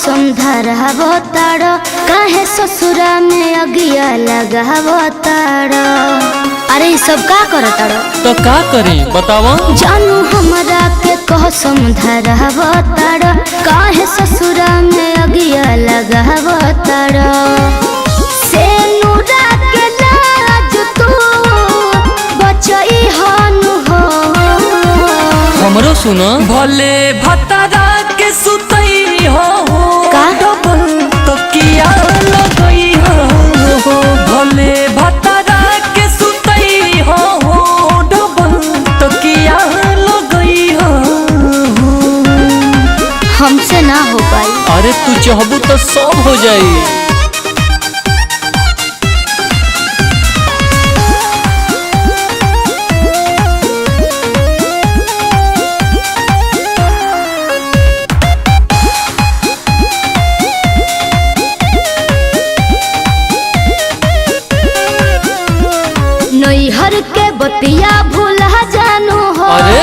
समझावो तारो काहे ससुरा में अगिया लगावो तारो। अरे सब का कर तारो तो का करी बतावा। जानू हमरा के कह समझावो तारो काहे ससुरा में अगिया लगावो तारो। से नूरा के लाज तू बचई हनु हो। हमरो सुनो भले भतारा के सुतई हो का तो किया लगई हो। भले भतारा के सुतई हो डबल तो किया लगई हो। हमसे ना हो पाई। अरे तू चाहबू तो सब हो जाई। नैहर के बतिया भूला जानू हो। अरे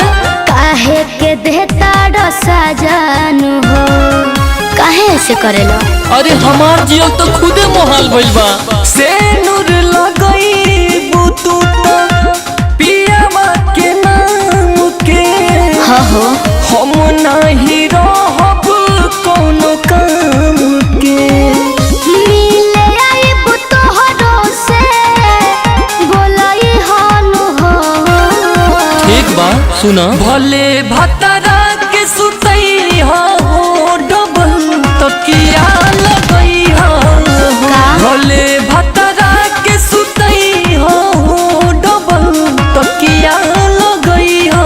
काहे के देता डसा जानू हो। काहे ऐसे करेला। अरे हमार जियल तो खुदे मोहाल भइल बा। से नूर लगई बुतू तो पियावा के नाम के हाँ हो हम नहीं रहब कोनो काम के। मिले आई बुतोहरो से बोलाई हनु हो। ठीक बा सुना भले भतारा के सुतई हो डबल तकिया लगई हो। भले भतारा के सुतई हो डबल तकिया लगई हो।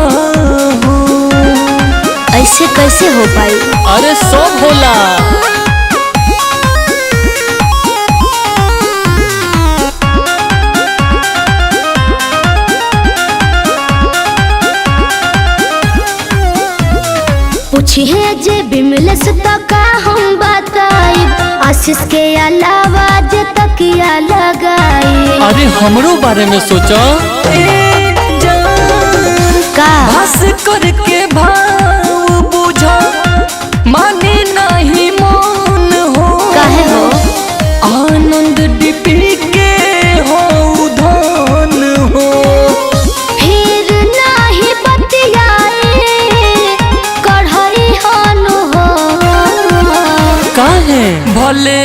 ऐसे कैसे हो पाई। अरे सब होला। पूछिए जे बिमलेश तो का हम बताई। आशीष के अलावा जे तकिया लगाई। अरे हमरो बारे में सोचा का बस करके भाव बुझा माने नहीं मन हो। काहे हो आनंद डिपी के हो धन हो। फिर नहीं बतियाए कढ़ई हनु हो। काहे भले